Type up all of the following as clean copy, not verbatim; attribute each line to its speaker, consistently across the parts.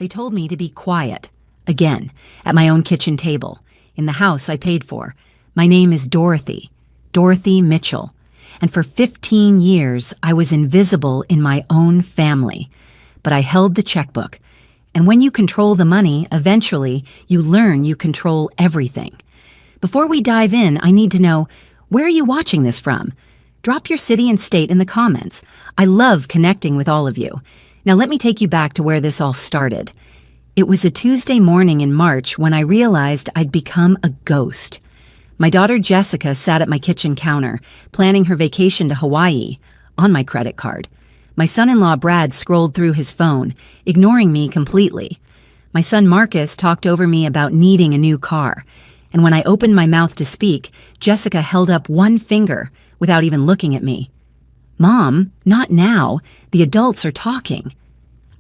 Speaker 1: They told me to be quiet. Again, at my own kitchen table, in the house I paid for. My name is Dorothy. Dorothy Mitchell. And for 15 years, I was invisible in my own family. But I held the checkbook. And when you control the money, eventually, you learn you control everything. Before we dive in, I need to know, where are you watching this from? Drop your city and state in the comments. I love connecting with all of you. Now let me take you back to where this all started. It was a Tuesday morning in March when I realized I'd become a ghost. My daughter Jessica sat at my kitchen counter, planning her vacation to Hawaii, on my credit card. My son-in-law Brad scrolled through his phone, ignoring me completely. My son Marcus talked over me about needing a new car. And when I opened my mouth to speak, Jessica held up one finger without even looking at me. "Mom, not now. The adults are talking."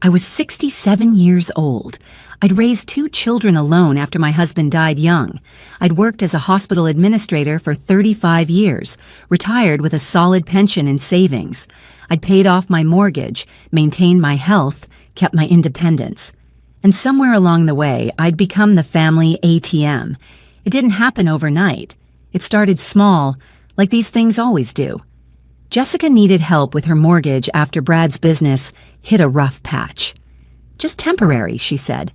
Speaker 1: I was 67 years old. I'd raised 2 children alone after my husband died young. I'd worked as a hospital administrator for 35 years, retired with a solid pension and savings. I'd paid off my mortgage, maintained my health, kept my independence. And somewhere along the way, I'd become the family ATM. It didn't happen overnight. It started small, like these things always do. Jessica needed help with her mortgage after Brad's business hit a rough patch. "Just temporary," she said.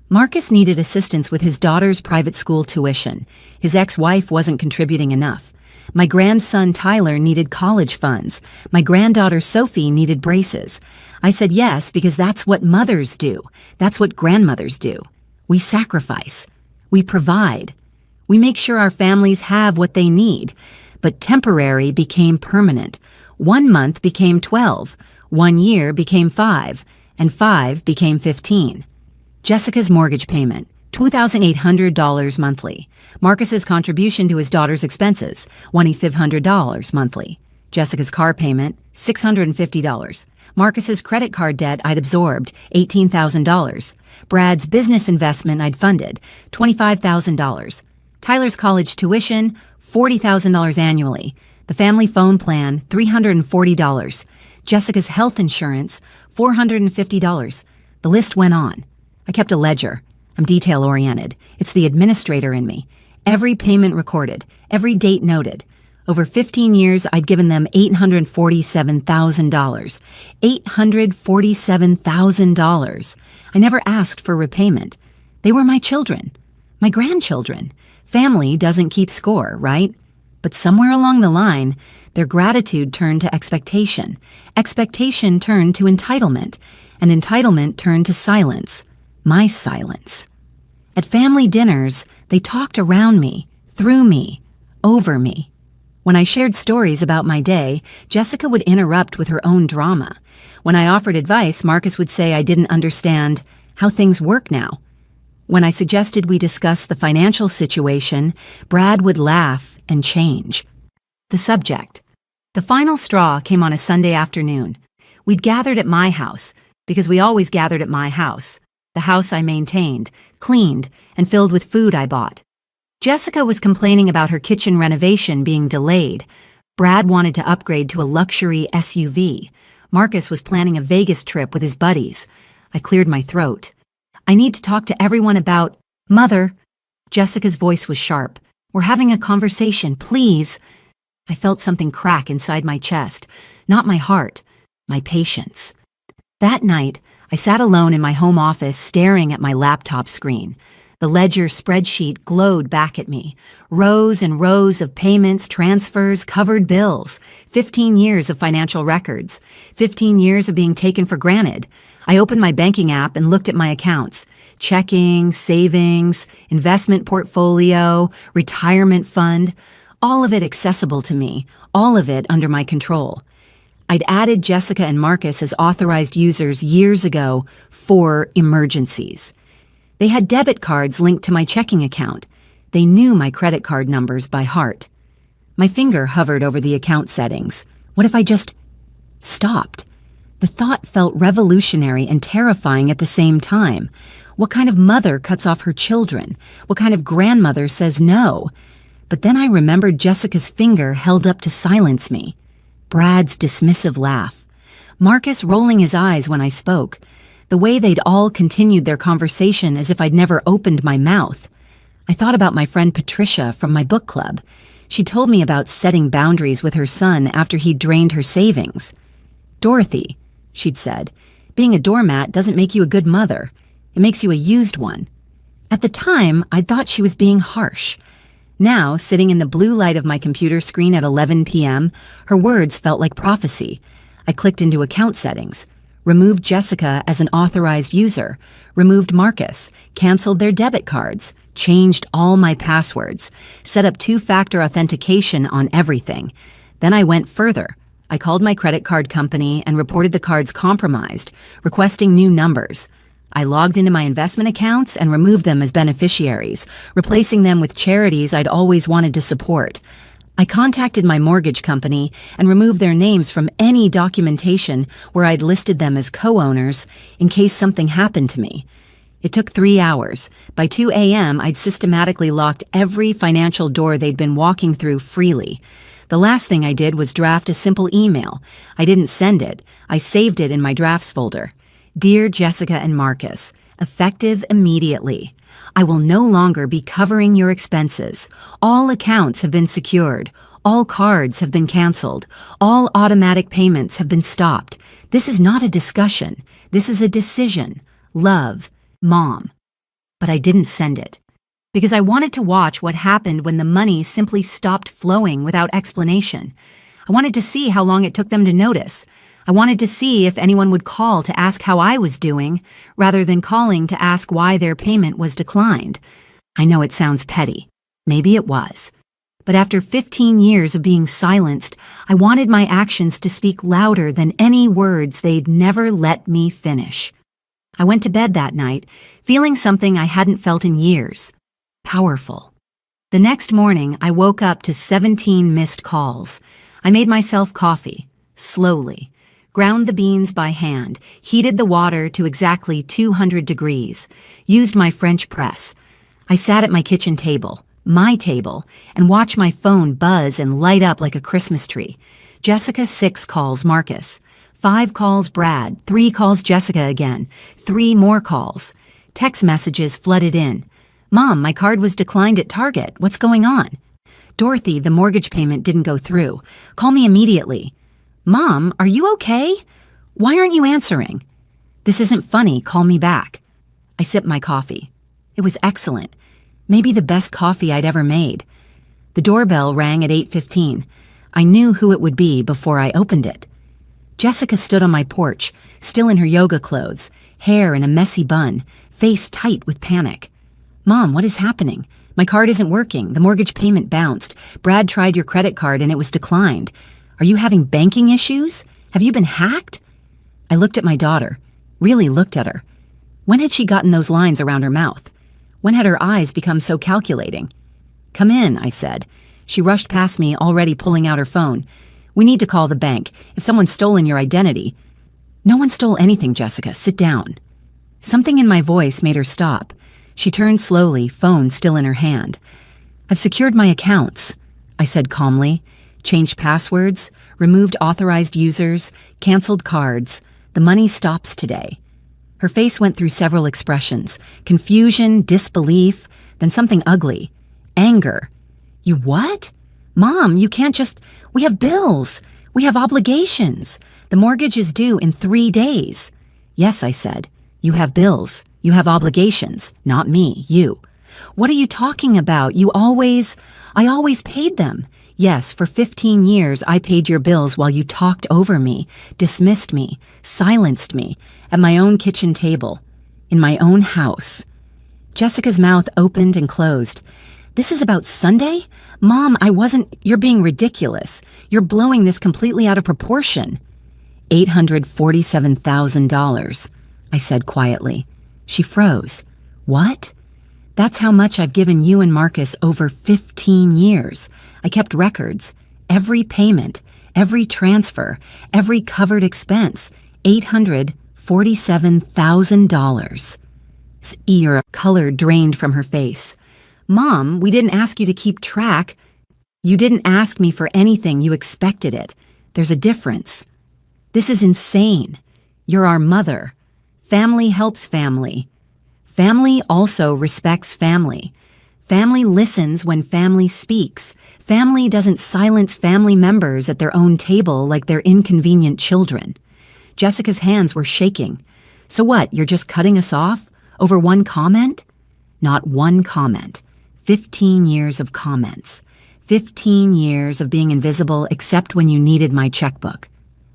Speaker 1: Marcus needed assistance with his daughter's private school tuition. His ex-wife wasn't contributing enough. My grandson Tyler needed college funds. My granddaughter Sophie needed braces. I said yes because that's what mothers do. That's what grandmothers do. We sacrifice. We provide. We make sure our families have what they need. But temporary became permanent. 1 month became 12. 1 year became 5. And 5 became 15. Jessica's mortgage payment, $2,800 monthly. Marcus's contribution to his daughter's expenses, $2,500 monthly. Jessica's car payment, $650. Marcus's credit card debt I'd absorbed, $18,000. Brad's business investment I'd funded, $25,000. Tyler's college tuition, $40,000 annually. The family phone plan, $340. Jessica's health insurance, $450. The list went on. I kept a ledger. I'm detail-oriented. It's the administrator in me. Every payment recorded, every date noted. Over 15 years, I'd given them $847,000. $847,000. I never asked for repayment. They were my children, my grandchildren. Family doesn't keep score, right? But somewhere along the line, their gratitude turned to expectation. Expectation turned to entitlement. And entitlement turned to silence. My silence. At family dinners, they talked around me, through me, over me. When I shared stories about my day, Jessica would interrupt with her own drama. When I offered advice, Marcus would say I didn't understand how things work now. When I suggested we discuss the financial situation, Brad would laugh and change. The subject. The final straw came on a Sunday afternoon. We'd gathered at my house, because we always gathered at my house, the house I maintained, cleaned, and filled with food I bought. Jessica was complaining about her kitchen renovation being delayed. Brad wanted to upgrade to a luxury SUV. Marcus was planning a Vegas trip with his buddies. I cleared my throat. "I need to talk to everyone about..." "Mother." Jessica's voice was sharp. "We're having a conversation, please." I felt something crack inside my chest. Not my heart, my patience. That night, I sat alone in my home office staring at my laptop screen. The ledger spreadsheet glowed back at me. Rows and rows of payments, transfers, covered bills. 15 years of financial records. 15 years of being taken for granted. I opened my banking app and looked at my accounts. Checking, savings, investment portfolio, retirement fund. All of it accessible to me. All of it under my control. I'd added Jessica and Marcus as authorized users years ago for emergencies. They had debit cards linked to my checking account. They knew my credit card numbers by heart. My finger hovered over the account settings. What if I just stopped? The thought felt revolutionary and terrifying at the same time. What kind of mother cuts off her children? What kind of grandmother says no? But then I remembered Jessica's finger held up to silence me. Brad's dismissive laugh. Marcus rolling his eyes when I spoke. The way they'd all continued their conversation as if I'd never opened my mouth. I thought about my friend Patricia from my book club. She told me about setting boundaries with her son after he'd drained her savings. "Dorothy," she'd said, "being a doormat doesn't make you a good mother. It makes you a used one." At the time, I thought she was being harsh. Now, sitting in the blue light of my computer screen at 11 p.m., her words felt like prophecy. I clicked into account settings, removed Jessica as an authorized user, removed Marcus, canceled their debit cards, changed all my passwords, set up two-factor authentication on everything. Then I went further. I called my credit card company and reported the cards compromised, requesting new numbers. I logged into my investment accounts and removed them as beneficiaries, replacing them with charities I'd always wanted to support. I contacted my mortgage company and removed their names from any documentation where I'd listed them as co-owners in case something happened to me. It took 3 hours. By 2 a.m., I'd systematically locked every financial door they'd been walking through freely. The last thing I did was draft a simple email. I didn't send it. I saved it in my drafts folder. "Dear Jessica and Marcus, effective immediately. I will no longer be covering your expenses. All accounts have been secured. All cards have been canceled. All automatic payments have been stopped. This is not a discussion. This is a decision. Love, Mom." But I didn't send it, because I wanted to watch what happened when the money simply stopped flowing without explanation. I wanted to see how long it took them to notice. I wanted to see if anyone would call to ask how I was doing, rather than calling to ask why their payment was declined. I know it sounds petty. Maybe it was. But after 15 years of being silenced, I wanted my actions to speak louder than any words they'd never let me finish. I went to bed that night, feeling something I hadn't felt in years. Powerful. The next morning, I woke up to 17 missed calls. I made myself coffee, slowly, ground the beans by hand, heated the water to exactly 200 degrees, used my French press. I sat at my kitchen table, my table, and watched my phone buzz and light up like a Christmas tree. Jessica 6 calls Marcus. 5 calls Brad, 3 calls Jessica again, 3 more calls. Text messages flooded in. "Mom, my card was declined at Target. What's going on?" "Dorothy, the mortgage payment didn't go through. Call me immediately." "Mom, are you okay? Why aren't you answering?" "This isn't funny. Call me back." I sipped my coffee. It was excellent. Maybe the best coffee I'd ever made. The doorbell rang at 8:15. I knew who it would be before I opened it. Jessica stood on my porch, still in her yoga clothes, hair in a messy bun, face tight with panic. "Mom, what is happening? My card isn't working. The mortgage payment bounced. Brad tried your credit card and it was declined. Are you having banking issues? Have you been hacked?" I looked at my daughter, really looked at her. When had she gotten those lines around her mouth? When had her eyes become so calculating? "Come in," I said. She rushed past me, already pulling out her phone. "We need to call the bank. If someone's stolen your identity." "No one stole anything, Jessica. Sit down." Something in my voice made her stop. She turned slowly, phone still in her hand. "I've secured my accounts," I said calmly. Changed passwords, removed authorized users, canceled cards. The money stops today. Her face went through several expressions: confusion, disbelief, then something ugly. Anger. "You what? Mom, you can't just... We have bills. We have obligations. The mortgage is due in 3 days. "Yes," I said. "You have bills. You have obligations. Not me, you." "What are you talking about? I always paid them." "Yes, for 15 years I paid your bills while you talked over me, dismissed me, silenced me, at my own kitchen table, in my own house." Jessica's mouth opened and closed. "This is about Sunday? Mom, you're being ridiculous. You're blowing this completely out of proportion." $847,000, I said quietly. She froze. "What?" "That's how much I've given you and Marcus over 15 years. I kept records. Every payment, every transfer, every covered expense. $847,000. Ear color drained from her face. "Mom, we didn't ask you to keep track. You didn't ask me for anything. You expected it. There's a difference. This is insane. You're our mother. Family helps family. Family also respects family. Family listens when family speaks. Family doesn't silence family members at their own table like they're inconvenient children. Jessica's hands were shaking. So what, you're just cutting us off? Over one comment? Not one comment. 15 years of comments. 15 years of being invisible except when you needed my checkbook.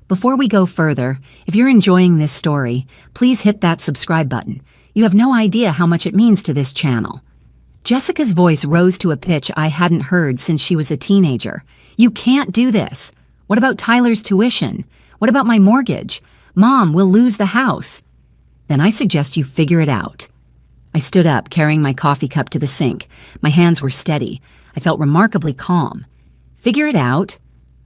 Speaker 1: Before we go further, if you're enjoying this story, please hit that subscribe button. You have no idea how much it means to this channel. Jessica's voice rose to a pitch I hadn't heard since she was a teenager. You can't do this. What about Tyler's tuition? What about my mortgage? Mom, we'll lose the house. Then I suggest you figure it out. I stood up, carrying my coffee cup to the sink. My hands were steady. I felt remarkably calm. Figure it out?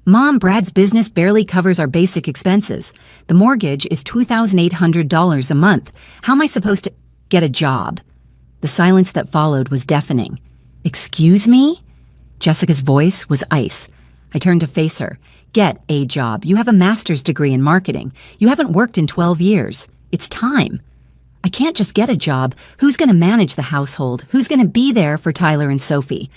Speaker 1: Mom, Brad's business barely covers our basic expenses. The mortgage is $2,800 a month. How am I supposed to get a job? The silence that followed was deafening. Excuse me? Jessica's voice was ice. I turned to face her. Get a job. You have a master's degree in marketing. You haven't worked in 12 years. It's time. I can't just get a job. Who's going to manage the household? Who's going to be there for Tyler and Sophie?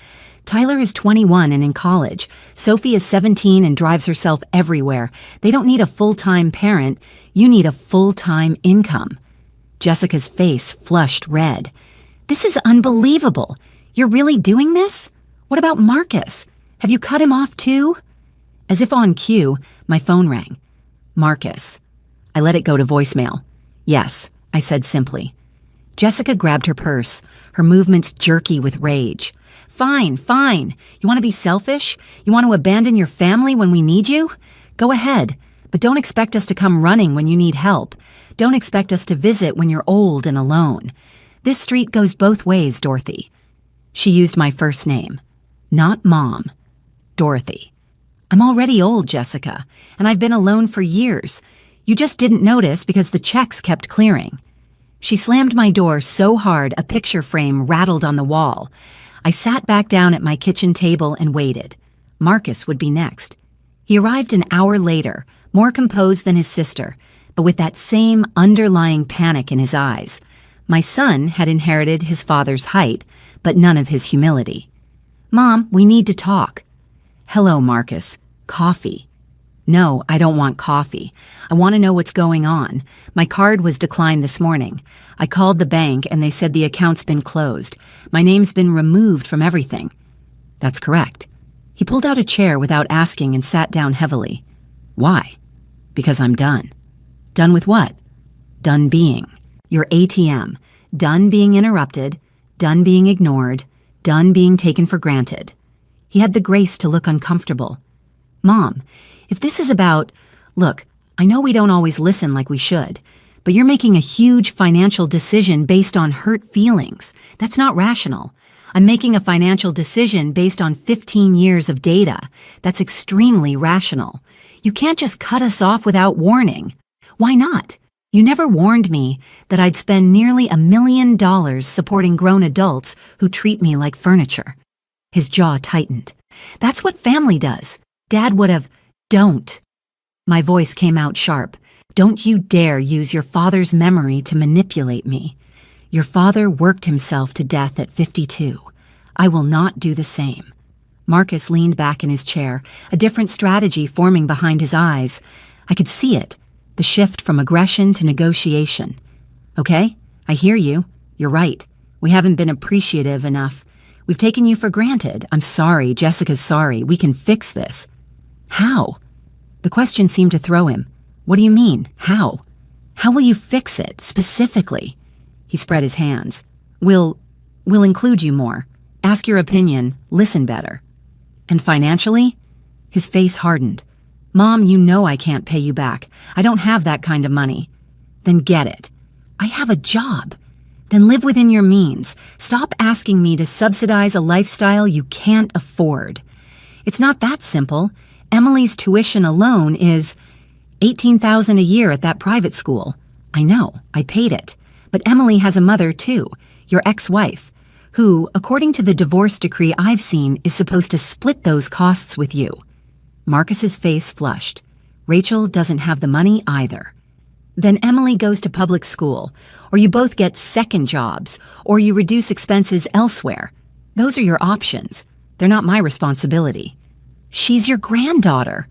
Speaker 1: Tyler is 21 and in college. Sophie is 17 and drives herself everywhere. They don't need a full-time parent. You need a full-time income. Jessica's face flushed red. This is unbelievable. You're really doing this? What about Marcus? Have you cut him off too? As if on cue, my phone rang. Marcus. I let it go to voicemail. Yes, I said simply. Jessica grabbed her purse, her movements jerky with rage. Fine. You want to be selfish? You want to abandon your family when we need you? Go ahead, but don't expect us to come running when you need help. Don't expect us to visit when you're old and alone. This street goes both ways, Dorothy. She used my first name. Not Mom. Dorothy. I'm already old, Jessica, and I've been alone for years. You just didn't notice because the checks kept clearing. She slammed my door so hard a picture frame rattled on the wall. I sat back down at my kitchen table and waited. Marcus would be next. He arrived an hour later, more composed than his sister, but with that same underlying panic in his eyes. My son had inherited his father's height, but none of his humility. Mom, we need to talk. Hello, Marcus. Coffee. No, I don't want coffee. I want to know what's going on. My card was declined this morning. I called the bank and they said the account's been closed. My name's been removed from everything. That's correct. He pulled out a chair without asking and sat down heavily. Why? Because I'm done. Done with what? Done being. Your ATM. Done being interrupted. Done being ignored. Done being taken for granted. He had the grace to look uncomfortable. Mom, if this is about... Look, I know we don't always listen like we should, but you're making a huge financial decision based on hurt feelings. That's not rational. I'm making a financial decision based on 15 years of data. That's extremely rational. You can't just cut us off without warning. Why not? You never warned me that I'd spend nearly $1 million supporting grown adults who treat me like furniture. His jaw tightened. That's what family does. Dad would have... Don't. My voice came out sharp. Don't you dare use your father's memory to manipulate me. Your father worked himself to death at 52. I will not do the same. Marcus leaned back in his chair, a different strategy forming behind his eyes. I could see it, the shift from aggression to negotiation. Okay, I hear you. You're right. We haven't been appreciative enough. We've taken you for granted. I'm sorry. Jessica's sorry. We can fix this. How? The question seemed to throw him. What do you mean? How? How will you fix it, specifically? He spread his hands. We'll include you more. Ask your opinion. Listen better. And financially? His face hardened. Mom, you know I can't pay you back. I don't have that kind of money. Then get it. I have a job. Then live within your means. Stop asking me to subsidize a lifestyle you can't afford. It's not that simple. Emily's tuition alone is $18,000 a year at that private school. I know, I paid it. But Emily has a mother too, your ex-wife, who, according to the divorce decree I've seen, is supposed to split those costs with you. Marcus's face flushed. Rachel doesn't have the money either. Then Emily goes to public school, or you both get second jobs, or you reduce expenses elsewhere. Those are your options. They're not my responsibility. She's your granddaughter,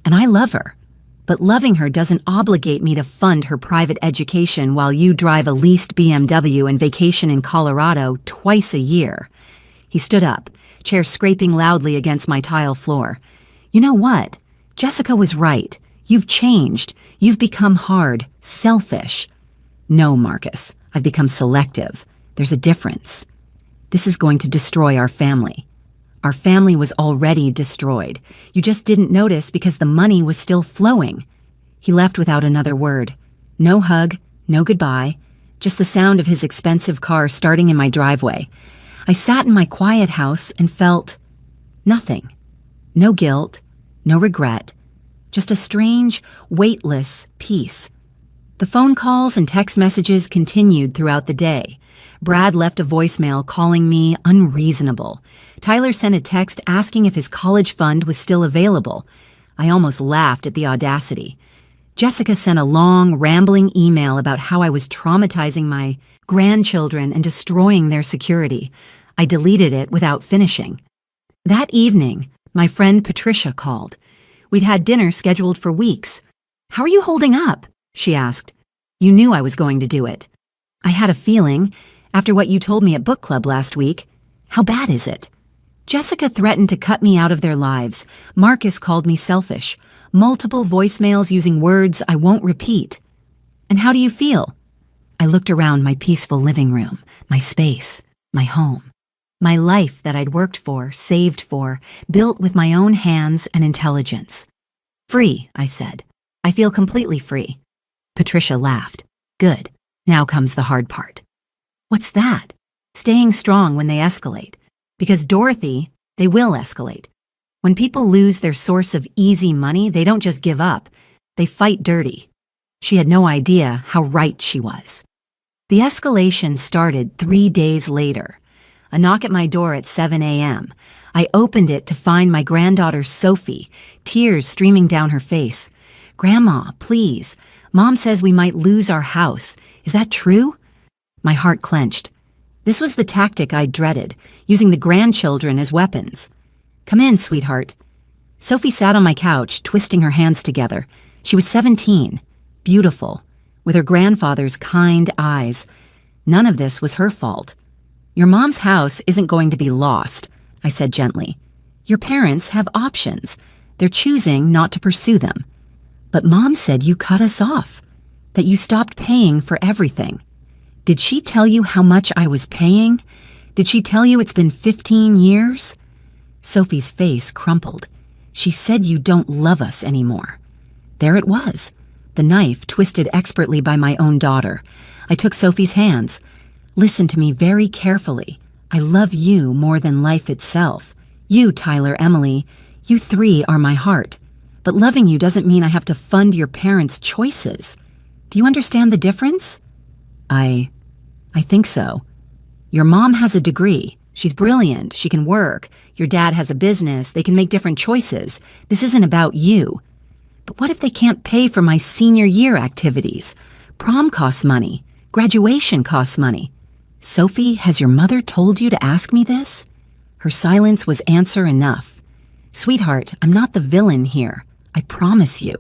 Speaker 1: and I love her. But loving her doesn't obligate me to fund her private education while you drive a leased BMW and vacation in Colorado twice a year. He stood up, chair scraping loudly against my tile floor. You know what? Jessica was right. You've changed. You've become hard, selfish. No, Marcus, I've become selective. There's a difference. This is going to destroy our family. Our family was already destroyed. You just didn't notice because the money was still flowing. He left without another word. No hug, no goodbye, just the sound of his expensive car starting in my driveway. I sat in my quiet house and felt nothing. No guilt, no regret, just a strange, weightless peace. The phone calls and text messages continued throughout the day. Brad left a voicemail calling me unreasonable. Tyler sent a text asking if his college fund was still available. I almost laughed at the audacity. Jessica sent a long, rambling email about how I was traumatizing my grandchildren and destroying their security. I deleted it without finishing. That evening, my friend Patricia called. We'd had dinner scheduled for weeks. "How are you holding up?" she asked. "You knew I was going to do it." "I had a feeling, after what you told me at book club last week." "How bad is it?" Jessica threatened to cut me out of their lives. Marcus called me selfish. Multiple voicemails using words I won't repeat. "And how do you feel?" I looked around my peaceful living room, my space, my home, my life that I'd worked for, saved for, built with my own hands and intelligence. "Free," I said. "I feel completely free." Patricia laughed. "Good. Now comes the hard part." "What's that?" "Staying strong when they escalate. Because Dorothy, they will escalate. When people lose their source of easy money, they don't just give up. They fight dirty." She had no idea how right she was. The escalation started 3 days later. A knock at my door at 7 a.m. I opened it to find my granddaughter Sophie, tears streaming down her face. "Grandma, please. Mom says we might lose our house. Is that true?" My heart clenched. This was the tactic I dreaded, using the grandchildren as weapons. "Come in, sweetheart." Sophie sat on my couch, twisting her hands together. She was 17, beautiful, with her grandfather's kind eyes. None of this was her fault. "Your mom's house isn't going to be lost," I said gently. "Your parents have options. They're choosing not to pursue them. But Mom said you cut us off, that you stopped paying for everything. Did she tell you how much I was paying? Did she tell you it's been 15 years? Sophie's face crumpled. "She said you don't love us anymore." There it was, the knife twisted expertly by my own daughter. I took Sophie's hands. "Listen to me very carefully. I love you more than life itself. You, Tyler, Emily, you three are my heart. But loving you doesn't mean I have to fund your parents' choices. Do you understand the difference?" I think so. Your mom has a degree. She's brilliant. She can work. Your dad has a business. They can make different choices. This isn't about you. But what if they can't pay for my senior year activities? Prom costs money. Graduation costs money. "Sophie, has your mother told you to ask me this?" Her silence was answer enough. "Sweetheart, I'm not the villain here. I promise you.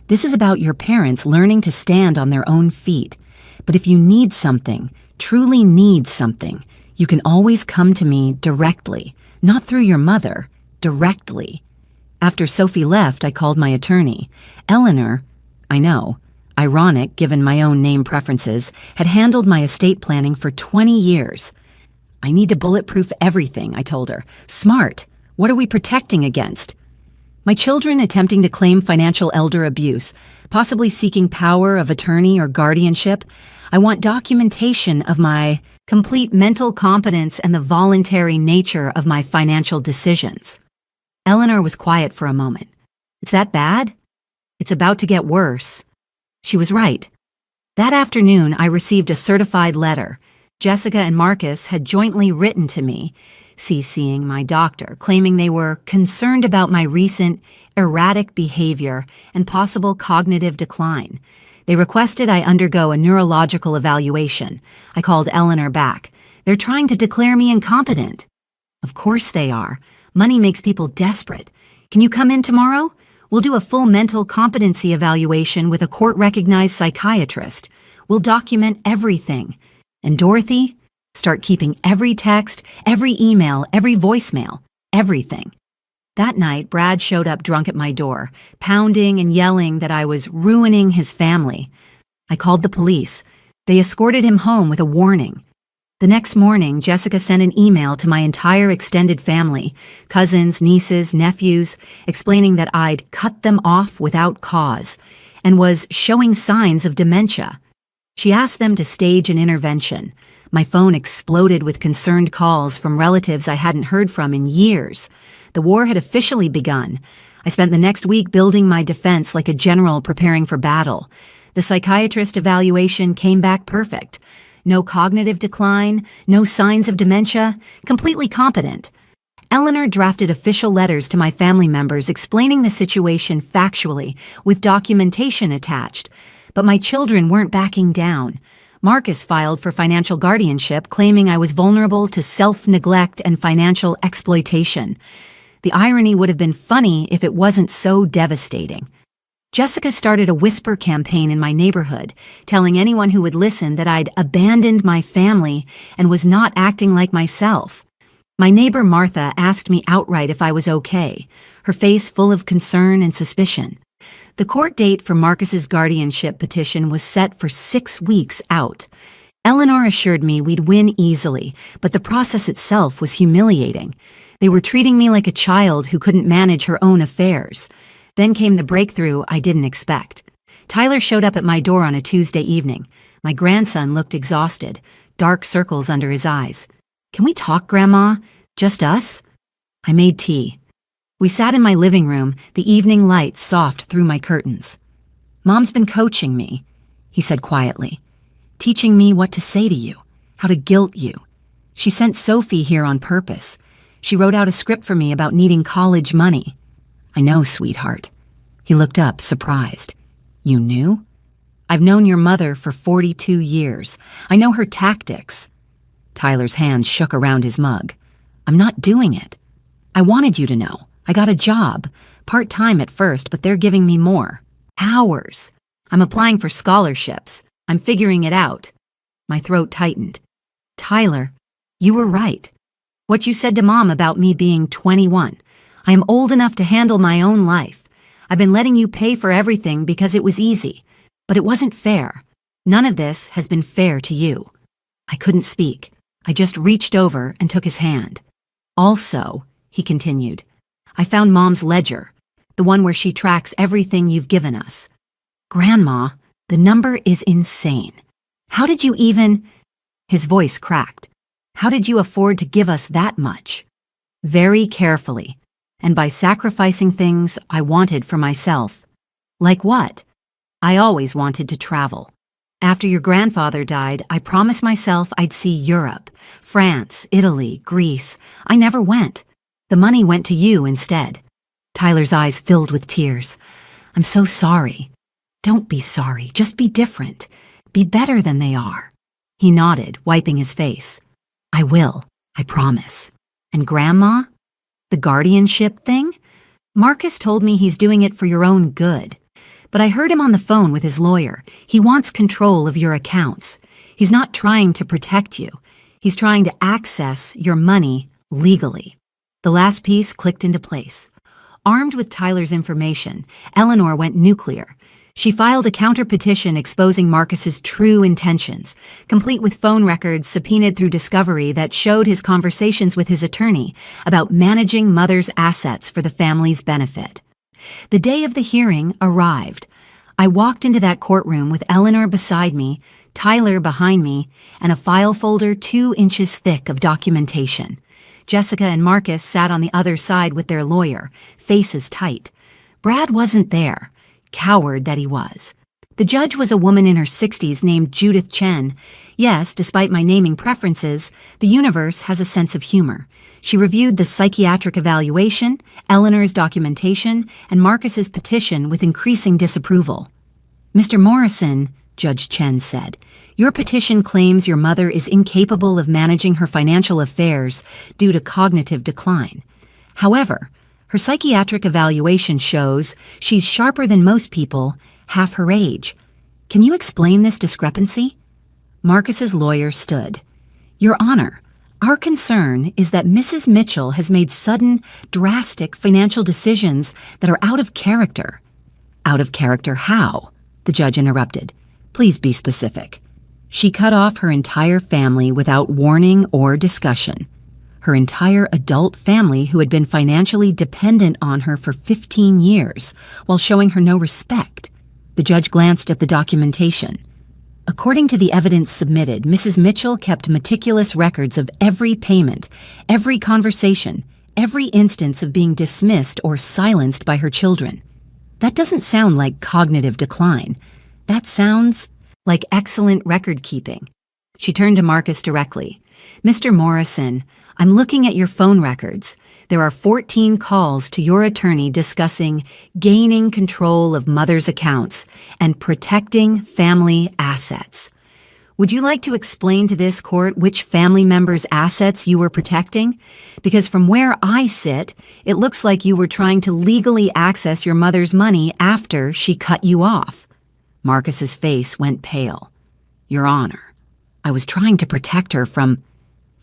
Speaker 1: This is about your parents learning to stand on their own feet. But if you need something, truly need something, you can always come to me directly, not through your mother, directly." After Sophie left, I called my attorney. Eleanor, I know, ironic given my own name preferences, had handled my estate planning for 20 years. "I need to bulletproof everything," I told her. "Smart. What are we protecting against?" "My children attempting to claim financial elder abuse, possibly seeking power of attorney or guardianship. I want documentation of my complete mental competence and the voluntary nature of my financial decisions." Eleanor was quiet for a moment. "It's that bad?" "It's about to get worse." She was right. That afternoon, I received a certified letter. Jessica and Marcus had jointly written to me, CCing my doctor, claiming they were concerned about my recent erratic behavior and possible cognitive decline. They requested I undergo a neurological evaluation. I called Eleanor back. They're trying to declare me incompetent. Of course they are. Money makes people desperate. Can you come in tomorrow? We'll do a full mental competency evaluation with a court-recognized psychiatrist. We'll document everything. And Dorothy, start keeping every text, every email, every voicemail, everything. That night, Brad showed up drunk at my door, pounding and yelling that I was ruining his family. I called the police. They escorted him home with a warning. The next morning, Jessica sent an email to my entire extended family, cousins, nieces, nephews, explaining that I'd cut them off without cause and was showing signs of dementia. She asked them to stage an intervention. My phone exploded with concerned calls from relatives I hadn't heard from in years. The war had officially begun. I spent the next week building my defense like a general preparing for battle. The psychiatrist evaluation came back perfect. No cognitive decline, no signs of dementia, completely competent. Eleanor drafted official letters to my family members explaining the situation factually, with documentation attached. But my children weren't backing down. Marcus filed for financial guardianship, claiming I was vulnerable to self-neglect and financial exploitation. The irony would have been funny if it wasn't so devastating. Jessica started a whisper campaign in my neighborhood, telling anyone who would listen that I'd abandoned my family and was not acting like myself. My neighbor Martha asked me outright if I was okay, her face full of concern and suspicion. The court date for Marcus's guardianship petition was set for 6 weeks out. Eleanor assured me we'd win easily, but the process itself was humiliating. They were treating me like a child who couldn't manage her own affairs. Then came the breakthrough I didn't expect. Tyler showed up at my door on a Tuesday evening. My grandson looked exhausted, dark circles under his eyes. "Can we talk, Grandma? Just us?" I made tea. We sat in my living room, the evening light soft through my curtains. "Mom's been coaching me," he said quietly, "teaching me what to say to you, how to guilt you. She sent Sophie here on purpose. She wrote out a script for me about needing college money." "I know, sweetheart." He looked up, surprised. "You knew?" "I've known your mother for 42 years. I know her tactics." Tyler's hand shook around his mug. "I'm not doing it. I wanted you to know. I got a job, part-time at first, but they're giving me more. Hours. I'm applying for scholarships. I'm figuring it out." My throat tightened. "Tyler, you were right. What you said to Mom about me being 21. I am old enough to handle my own life. I've been letting you pay for everything because it was easy, but it wasn't fair. None of this has been fair to you." I couldn't speak. I just reached over and took his hand. "Also," he continued, "I found Mom's ledger, the one where she tracks everything you've given us. Grandma, the number is insane. How did you even—" His voice cracked. "How did you afford to give us that much?" "Very carefully, and by sacrificing things I wanted for myself." "Like what?" "I always wanted to travel. After your grandfather died, I promised myself I'd see Europe, France, Italy, Greece. I never went. The money went to you instead." Tyler's eyes filled with tears. "I'm so sorry." "Don't be sorry, just be different. Be better than they are." He nodded, wiping his face. "I will, I promise. And Grandma? The guardianship thing? Marcus told me he's doing it for your own good. But I heard him on the phone with his lawyer. He wants control of your accounts. He's not trying to protect you. He's trying to access your money legally." The last piece clicked into place. Armed with Tyler's information, Eleanor went nuclear. She filed a counter-petition exposing Marcus's true intentions, complete with phone records subpoenaed through discovery that showed his conversations with his attorney about managing Mother's assets for the family's benefit. The day of the hearing arrived. I walked into that courtroom with Eleanor beside me, Tyler behind me, and a file folder 2 inches thick of documentation. Jessica and Marcus sat on the other side with their lawyer, faces tight. Brad wasn't there. Coward that he was. The judge was a woman in her 60s named Judith Chen. Yes, despite my naming preferences, the universe has a sense of humor. She reviewed the psychiatric evaluation, Eleanor's documentation, and Marcus's petition with increasing disapproval. Mr. Morrison, Judge Chen said, your petition claims your mother is incapable of managing her financial affairs due to cognitive decline. However, her psychiatric evaluation shows she's sharper than most people, half her age. Can you explain this discrepancy? Marcus's lawyer stood. Your Honor, our concern is that Mrs. Mitchell has made sudden, drastic financial decisions that are out of character. Out of character how? The judge interrupted. Please be specific. She cut off her entire family without warning or discussion. Her entire adult family who had been financially dependent on her for 15 years, while showing her no respect. The judge glanced at the documentation. According to the evidence submitted, Mrs. Mitchell kept meticulous records of every payment, every conversation, every instance of being dismissed or silenced by her children. That doesn't sound like cognitive decline. That sounds like excellent record keeping. She turned to Marcus directly. Mr. Morrison, I'm looking at your phone records. There are 14 calls to your attorney discussing gaining control of mother's accounts and protecting family assets. Would you like to explain to this court which family member's assets you were protecting? Because from where I sit, it looks like you were trying to legally access your mother's money after she cut you off. Marcus's face went pale. Your Honor, I was trying to protect her from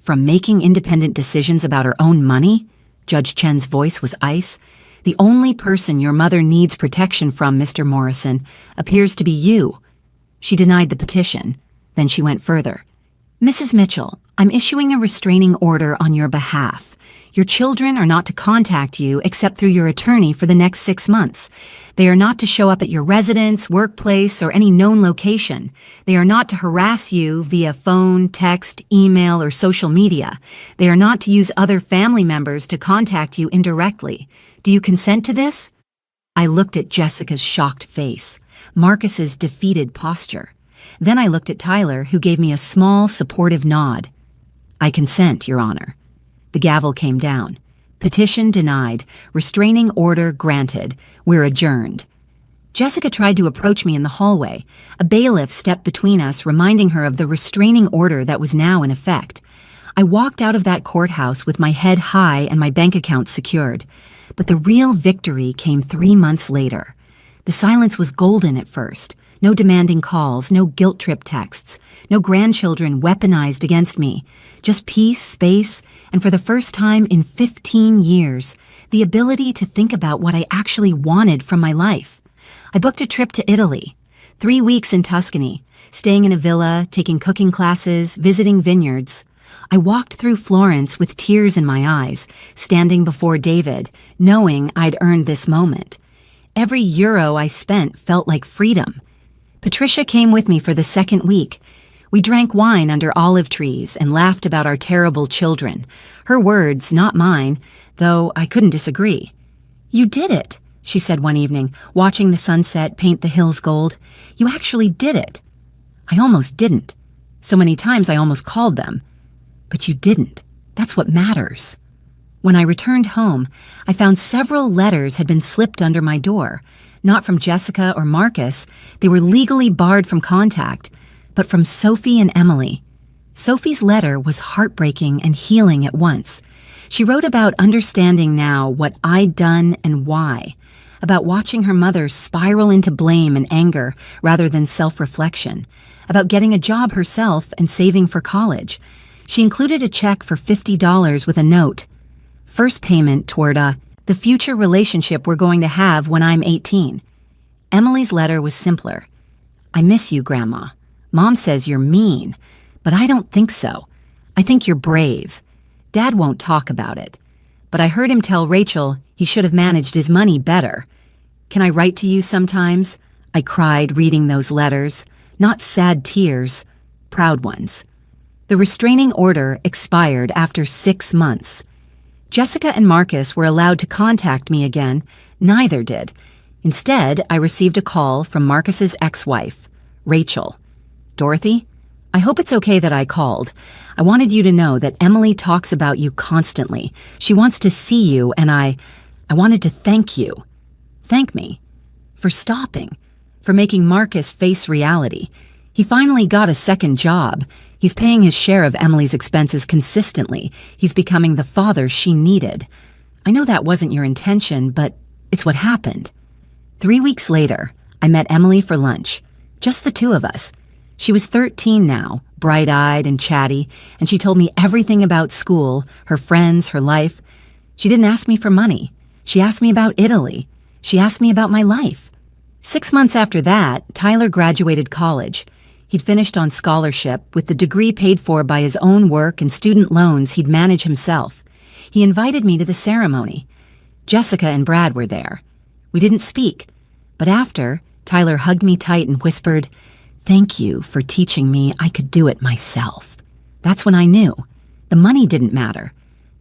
Speaker 1: making independent decisions about her own money? Judge Chen's voice was ice. The only person your mother needs protection from, Mr. Morrison, appears to be you. She denied the petition. Then she went further. Mrs. Mitchell, I'm issuing a restraining order on your behalf. Your children are not to contact you except through your attorney for the next 6 months. They are not to show up at your residence, workplace, or any known location. They are not to harass you via phone, text, email, or social media. They are not to use other family members to contact you indirectly. Do you consent to this? I looked at Jessica's shocked face, Marcus's defeated posture. Then I looked at Tyler, who gave me a small, supportive nod. I consent, Your Honor. The gavel came down. Petition denied. Restraining order granted. We're adjourned. Jessica tried to approach me in the hallway. A bailiff stepped between us, reminding her of the restraining order that was now in effect. I walked out of that courthouse with my head high and my bank account secured. But the real victory came 3 months later. The silence was golden at first. No demanding calls, no guilt trip texts, no grandchildren weaponized against me. Just peace, space, and for the first time in 15 years, the ability to think about what I actually wanted from my life. I booked a trip to Italy, 3 weeks in Tuscany, staying in a villa, taking cooking classes, visiting vineyards. I walked through Florence with tears in my eyes, standing before David, knowing I'd earned this moment. Every euro I spent felt like freedom. Patricia came with me for the second week. We drank wine under olive trees and laughed about our terrible children. Her words, not mine, though I couldn't disagree. You did it, she said one evening, watching the sunset paint the hills gold. You actually did it. I almost didn't. So many times I almost called them. But you didn't. That's what matters. When I returned home, I found several letters had been slipped under my door. Not from Jessica or Marcus. They were legally barred from contact, but from Sophie and Emily. Sophie's letter was heartbreaking and healing at once. She wrote about understanding now what I'd done and why, about watching her mother spiral into blame and anger rather than self-reflection, about getting a job herself and saving for college. She included a check for $50 with a note. First payment toward the future relationship we're going to have when I'm 18. Emily's letter was simpler. I miss you, Grandma. Mom says you're mean, but I don't think so. I think you're brave. Dad won't talk about it. But I heard him tell Rachel he should have managed his money better. Can I write to you sometimes? I cried reading those letters. Not sad tears, proud ones. The restraining order expired after 6 months. Jessica and Marcus were allowed to contact me again. Neither did. Instead, I received a call from Marcus's ex-wife, Rachel. Dorothy, I hope it's okay that I called. I wanted you to know that Emily talks about you constantly. She wants to see you, and I wanted to thank you. Thank me. For stopping. for making Marcus face reality. He finally got a second job. He's paying his share of Emily's expenses consistently. He's becoming the father she needed. I know that wasn't your intention, but it's what happened. 3 weeks later, I met Emily for lunch. Just the two of us. She was 13 now, bright-eyed and chatty, and she told me everything about school, her friends, her life. She didn't ask me for money. She asked me about Italy. She asked me about my life. 6 months after that, Tyler graduated college. He'd finished on scholarship, with the degree paid for by his own work and student loans he'd manage himself. He invited me to the ceremony. Jessica and Brad were there. We didn't speak, but after, Tyler hugged me tight and whispered, "Thank you for teaching me I could do it myself." That's when I knew. The money didn't matter.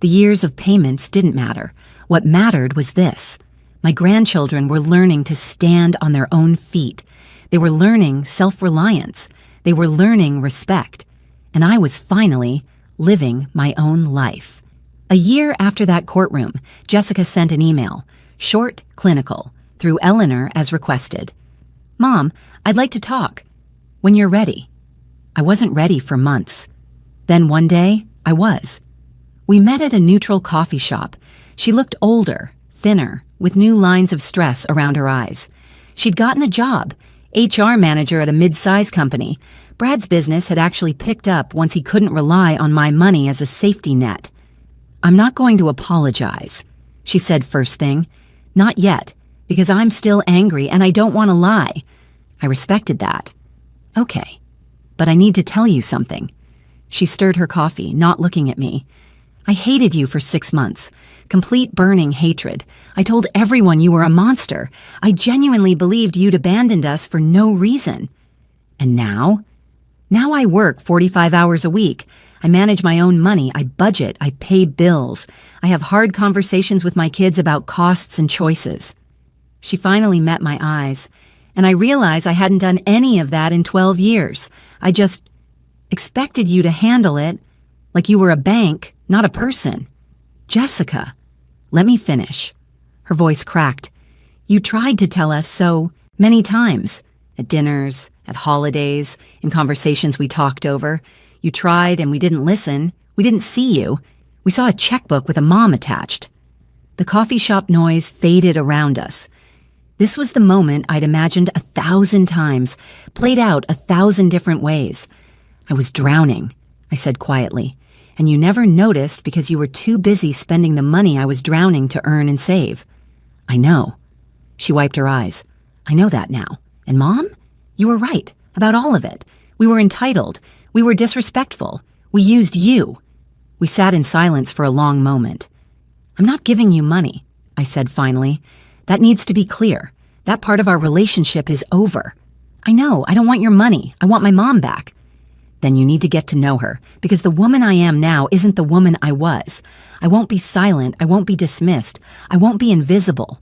Speaker 1: The years of payments didn't matter. What mattered was this. My grandchildren were learning to stand on their own feet. They were learning self-reliance. They were learning respect. And I was finally living my own life. A year after that courtroom, Jessica sent an email, short, clinical, through Eleanor as requested. "Mom, I'd like to talk. When you're ready." I wasn't ready for months. Then one day, I was. We met at a neutral coffee shop. She looked older, thinner, with new lines of stress around her eyes. She'd gotten a job, HR manager at a mid-size company. Brad's business had actually picked up once he couldn't rely on my money as a safety net. "I'm not going to apologize," she said first thing. "Not yet, because I'm still angry and I don't want to lie." I respected that. "Okay, but I need to tell you something." She stirred her coffee, not looking at me. "I hated you for 6 months. Complete burning hatred. I told everyone you were a monster. I genuinely believed you'd abandoned us for no reason. And now? Now I work 45 hours a week. I manage my own money. I budget. I pay bills. I have hard conversations with my kids about costs and choices." She finally met my eyes, and I realized I hadn't done any of that in 12 years. I just expected you to handle it like you were a bank, not a person. "Jessica, let me finish." Her voice cracked. "You tried to tell us so many times. At dinners, at holidays, in conversations we talked over. You tried and we didn't listen. We didn't see you. We saw a checkbook with a mom attached." The coffee shop noise faded around us. This was the moment I'd imagined 1,000 times, played out 1,000 different ways. "I was drowning," I said quietly, "and you never noticed because you were too busy spending the money I was drowning to earn and save." "I know." She wiped her eyes. "I know that now. And Mom, you were right about all of it. We were entitled. We were disrespectful. We used you." We sat in silence for a long moment. "I'm not giving you money," I said finally. "That needs to be clear. That part of our relationship is over. I know, I don't want your money. I want my mom back." "Then you need to get to know her, because the woman I am now isn't the woman I was. I won't be silent. I won't be dismissed. I won't be invisible."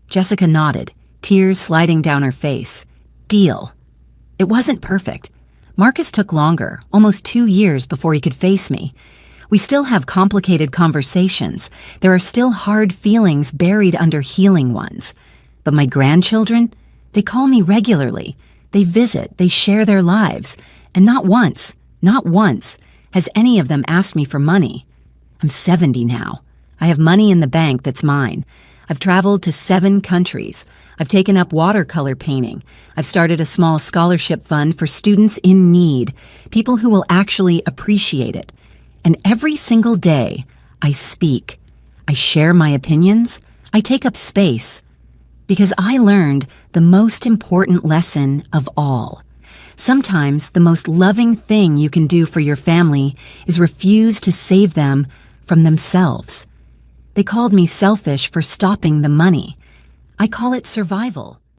Speaker 1: Jessica nodded, tears sliding down her face. "Deal." It wasn't perfect. Marcus took longer, almost 2 years before he could face me. We still have complicated conversations. There are still hard feelings buried under healing ones. But my grandchildren, they call me regularly. They visit, they share their lives. And not once has any of them asked me for money. I'm 70 now. I have money in the bank that's mine. I've traveled to 7 countries. I've taken up watercolor painting. I've started a small scholarship fund for students in need, people who will actually appreciate it. And every single day, I speak. I share my opinions. I take up space. Because I learned the most important lesson of all. Sometimes the most loving thing you can do for your family is refuse to save them from themselves. They called me selfish for stopping the money. I call it survival.